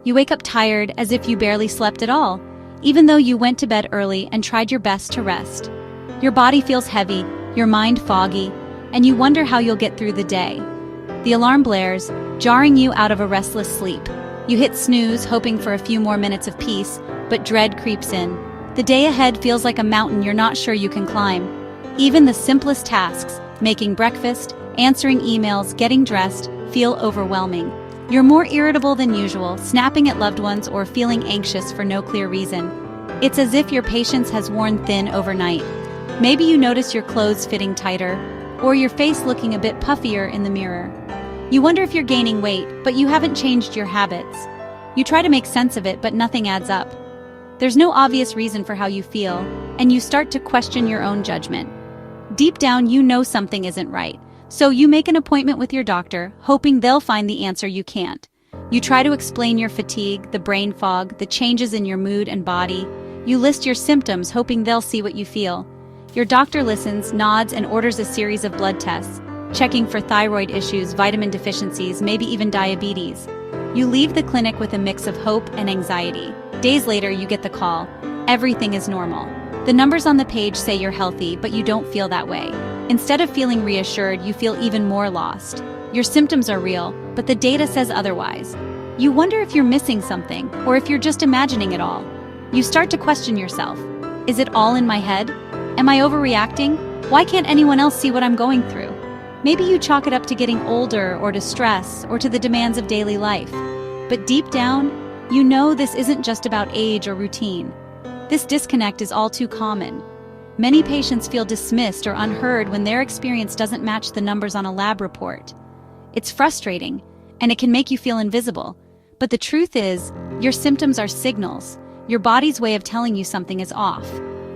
You wake up tired as if you barely slept at all, even though you went to bed early and tried your best to rest. Your body feels heavy, your mind foggy, and you wonder how you'll get through the day. The alarm blares, jarring you out of a restless sleep. You hit snooze, hoping for a few more minutes of peace, but dread creeps in. The day ahead feels like a mountain you're not sure you can climb. Even the simplest tasks, making breakfast, answering emails, getting dressed, feel overwhelming. You're more irritable than usual, snapping at loved ones or feeling anxious for no clear reason. It's as if your patience has worn thin overnight. Maybe you notice your clothes fitting tighter, or your face looking a bit puffier in the mirror. You wonder if you're gaining weight, but you haven't changed your habits. You try to make sense of it, but nothing adds up. There's no obvious reason for how you feel, and you start to question your own judgment. Deep down, you know something isn't right, so you make an appointment with your doctor, hoping they'll find the answer you can't. You try to explain your fatigue, the brain fog, the changes in your mood and body. You list your symptoms, hoping they'll see what you feel. Your doctor listens, nods, and orders a series of blood tests, checking for thyroid issues, vitamin deficiencies, maybe even diabetes. You leave the clinic with a mix of hope and anxiety. Days later, you get the call. Everything is normal. The numbers on the page say you're healthy, but you don't feel that way. Instead of feeling reassured, you feel even more lost. Your symptoms are real, but the data says otherwise. You wonder if you're missing something, or if you're just imagining it all. You start to question yourself. Is it all in my head? Am I overreacting? Why can't anyone else see what I'm going through? Maybe you chalk it up to getting older, or to stress, or to the demands of daily life. But deep down, you know this isn't just about age or routine. This disconnect is all too common. Many patients feel dismissed or unheard when their experience doesn't match the numbers on a lab report. It's frustrating, and it can make you feel invisible. But the truth is, your symptoms are signals. Your body's way of telling you something is off.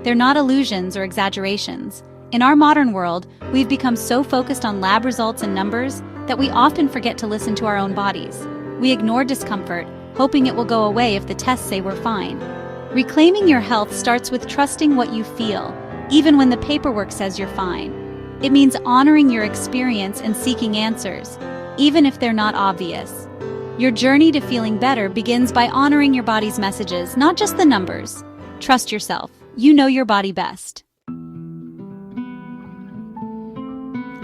They're not illusions or exaggerations. In our modern world, we've become so focused on lab results and numbers that we often forget to listen to our own bodies. We ignore discomfort, hoping it will go away if the tests say we're fine. Reclaiming your health starts with trusting what you feel, even when the paperwork says you're fine. It means honoring your experience and seeking answers, even if they're not obvious. Your journey to feeling better begins by honoring your body's messages, not just the numbers. Trust yourself. You know your body best.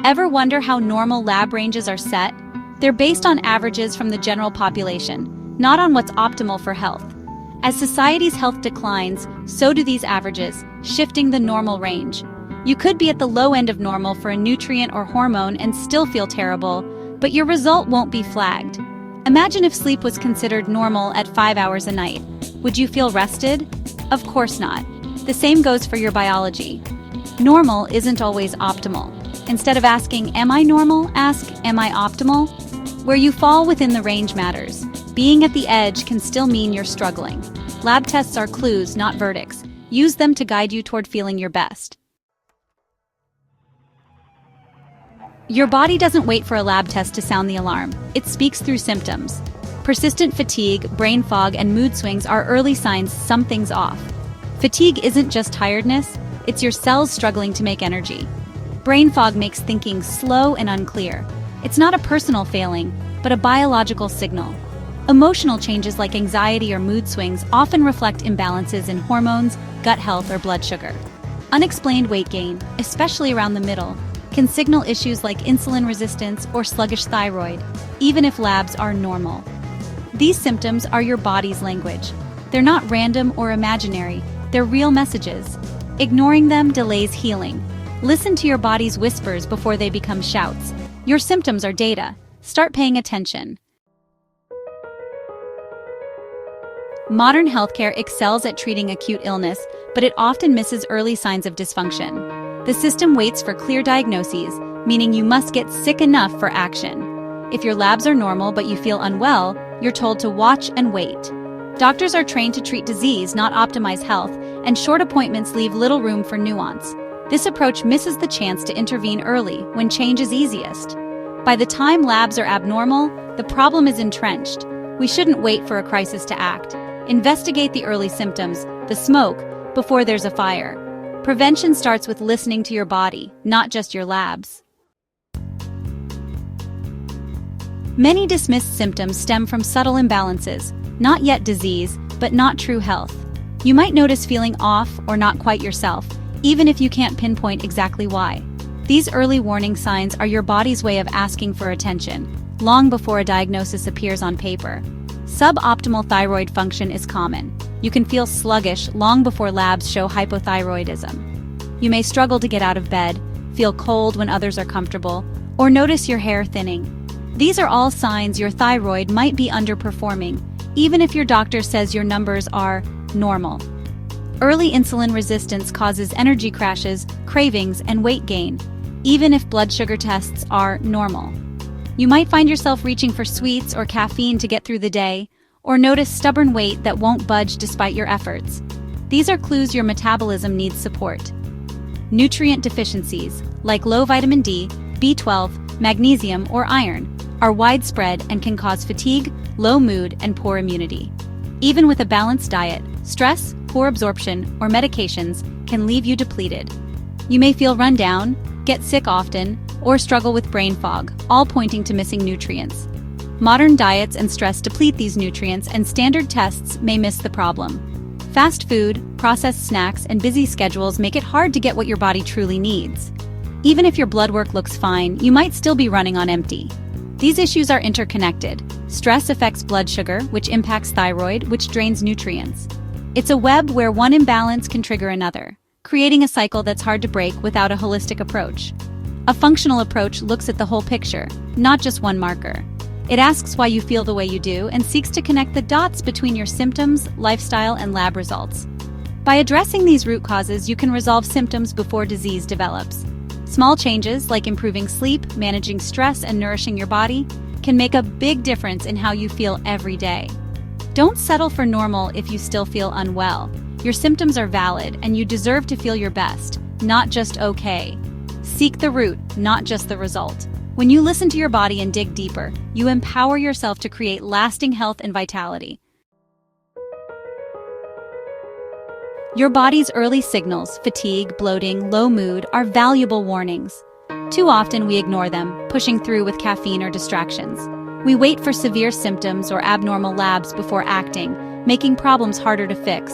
Ever wonder how normal lab ranges are set? They're based on averages from the general population, not on what's optimal for health. As society's health declines, so do these averages, shifting the normal range. You could be at the low end of normal for a nutrient or hormone and still feel terrible, but your result won't be flagged. Imagine if sleep was considered normal at 5 hours a night. Would you feel rested? Of course not. The same goes for your biology. Normal isn't always optimal. Instead of asking, "Am I normal?" ask, "Am I optimal?" Where you fall within the range matters. Being at the edge can still mean you're struggling. Lab tests are clues, not verdicts. Use them to guide you toward feeling your best. Your body doesn't wait for a lab test to sound the alarm. It speaks through symptoms. Persistent fatigue, brain fog, and mood swings are early signs something's off. Fatigue isn't just tiredness, it's your cells struggling to make energy. Brain fog makes thinking slow and unclear. It's not a personal failing, but a biological signal. Emotional changes like anxiety or mood swings often reflect imbalances in hormones, gut health, or blood sugar. Unexplained weight gain, especially around the middle, can signal issues like insulin resistance or sluggish thyroid, even if labs are normal. These symptoms are your body's language. They're not random or imaginary, they're real messages. Ignoring them delays healing. Listen to your body's whispers before they become shouts. Your symptoms are data. Start paying attention. Modern healthcare excels at treating acute illness, but it often misses early signs of dysfunction. The system waits for clear diagnoses, meaning you must get sick enough for action. If your labs are normal but you feel unwell, you're told to watch and wait. Doctors are trained to treat disease, not optimize health, and short appointments leave little room for nuance. This approach misses the chance to intervene early, when change is easiest. By the time labs are abnormal, the problem is entrenched. We shouldn't wait for a crisis to act. Investigate the early symptoms, the smoke, before there's a fire. Prevention starts with listening to your body, not just your labs. Many dismissed symptoms stem from subtle imbalances. Not yet disease, but not true health. You might notice feeling off or not quite yourself, even if you can't pinpoint exactly why. These early warning signs are your body's way of asking for attention, long before a diagnosis appears on paper. Suboptimal thyroid function is common. You can feel sluggish long before labs show hypothyroidism. You may struggle to get out of bed, feel cold when others are comfortable, or notice your hair thinning. These are all signs your thyroid might be underperforming, even if your doctor says your numbers are normal. Early insulin resistance causes energy crashes, cravings, and weight gain, even if blood sugar tests are normal. You might find yourself reaching for sweets or caffeine to get through the day, or notice stubborn weight that won't budge despite your efforts. These are clues your metabolism needs support. Nutrient deficiencies, like low vitamin D, B12, magnesium, or iron, are widespread and can cause fatigue, low mood, and poor immunity. Even with a balanced diet, stress, poor absorption, or medications can leave you depleted. You may feel run down, get sick often, or struggle with brain fog, all pointing to missing nutrients. Modern diets and stress deplete these nutrients, and standard tests may miss the problem. Fast food, processed snacks, and busy schedules make it hard to get what your body truly needs. Even if your blood work looks fine, you might still be running on empty. These issues are interconnected. Stress affects blood sugar, which impacts thyroid, which drains nutrients. It's a web where one imbalance can trigger another, creating a cycle that's hard to break without a holistic approach. A functional approach looks at the whole picture, not just one marker. It asks why you feel the way you do and seeks to connect the dots between your symptoms, lifestyle, and lab results. By addressing these root causes, you can resolve symptoms before disease develops. Small changes like improving sleep, managing stress, and nourishing your body can make a big difference in how you feel every day. Don't settle for normal if you still feel unwell. Your symptoms are valid, and you deserve to feel your best, not just okay. Seek the root, not just the result. When you listen to your body and dig deeper, you empower yourself to create lasting health and vitality. Your body's early signals, fatigue, bloating, low mood, are valuable warnings. Too often we ignore them, pushing through with caffeine or distractions. We wait for severe symptoms or abnormal labs before acting, making problems harder to fix.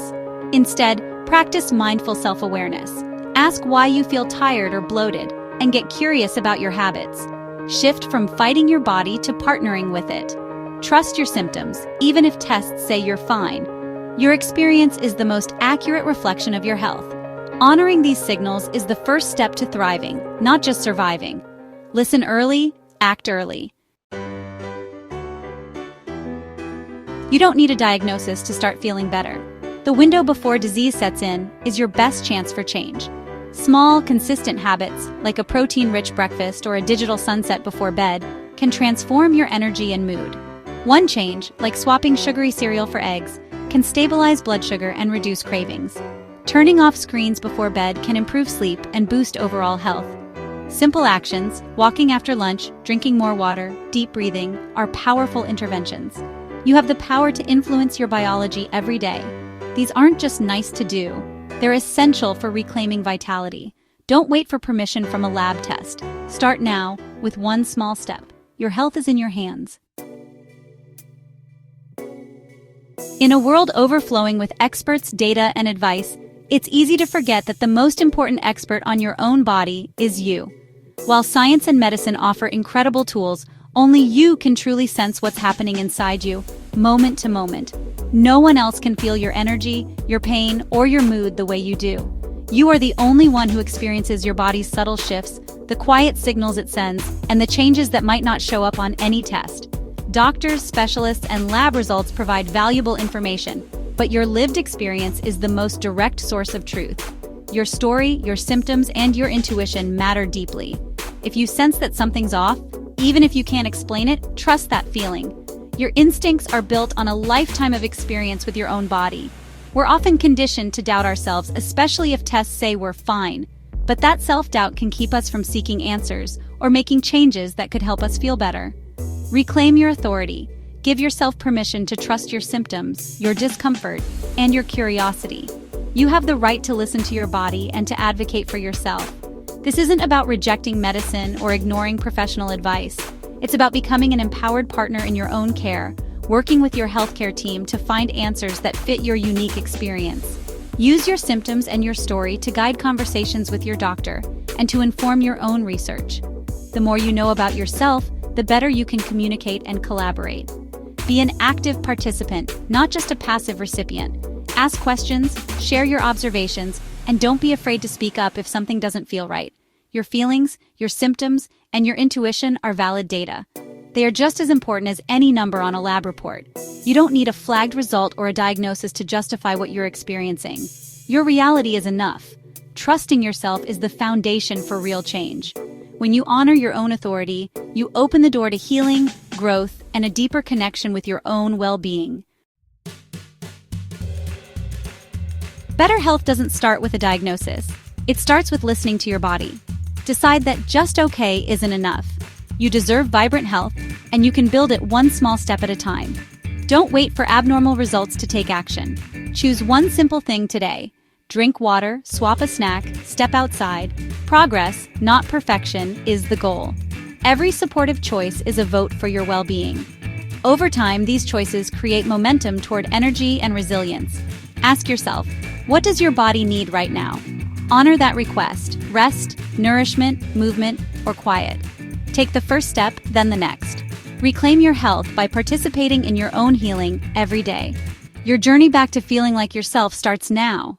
Instead, practice mindful self-awareness. Ask why you feel tired or bloated, and get curious about your habits. Shift from fighting your body to partnering with it. Trust your symptoms, even if tests say you're fine. Your experience is the most accurate reflection of your health. Honoring these signals is the first step to thriving, not just surviving. Listen early, act early. You don't need a diagnosis to start feeling better. The window before disease sets in is your best chance for change. Small, consistent habits, like a protein-rich breakfast or a digital sunset before bed, can transform your energy and mood. One change, like swapping sugary cereal for eggs, can stabilize blood sugar and reduce cravings. Turning off screens before bed can improve sleep and boost overall health. Simple actions, walking after lunch, drinking more water, deep breathing, are powerful interventions. You have the power to influence your biology every day. These aren't just nice to do. They're essential for reclaiming vitality. Don't wait for permission from a lab test. Start now with one small step. Your health is in your hands. In a world overflowing with experts, data, and advice, it's easy to forget that the most important expert on your own body is you. While science and medicine offer incredible tools, only you can truly sense what's happening inside you, moment to moment. No one else can feel your energy, your pain, or your mood the way you do. You are the only one who experiences your body's subtle shifts, the quiet signals it sends, and the changes that might not show up on any test. Doctors, specialists, and lab results provide valuable information, but your lived experience is the most direct source of truth. Your story, your symptoms, and your intuition matter deeply. If you sense that something's off, even if you can't explain it, trust that feeling. Your instincts are built on a lifetime of experience with your own body. We're often conditioned to doubt ourselves, especially if tests say we're fine. But that self-doubt can keep us from seeking answers or making changes that could help us feel better. Reclaim your authority. Give yourself permission to trust your symptoms, your discomfort, and your curiosity. You have the right to listen to your body and to advocate for yourself. This isn't about rejecting medicine or ignoring professional advice. It's about becoming an empowered partner in your own care, working with your healthcare team to find answers that fit your unique experience. Use your symptoms and your story to guide conversations with your doctor and to inform your own research. The more you know about yourself, the better you can communicate and collaborate. Be an active participant, not just a passive recipient. Ask questions, share your observations, and don't be afraid to speak up if something doesn't feel right. Your feelings, your symptoms, and your intuition are valid data. They are just as important as any number on a lab report. You don't need a flagged result or a diagnosis to justify what you're experiencing. Your reality is enough. Trusting yourself is the foundation for real change. When you honor your own authority, you open the door to healing, growth, and a deeper connection with your own well-being. Better health doesn't start with a diagnosis. It starts with listening to your body. Decide that just okay isn't enough. You deserve vibrant health, and you can build it one small step at a time. Don't wait for abnormal results to take action. Choose one simple thing today. Drink water, swap a snack, step outside. Progress, not perfection, is the goal. Every supportive choice is a vote for your well-being. Over time, these choices create momentum toward energy and resilience. Ask yourself, what does your body need right now? Honor that request: rest, nourishment, movement, or quiet. Take the first step, then the next. Reclaim your health by participating in your own healing every day. Your journey back to feeling like yourself starts now.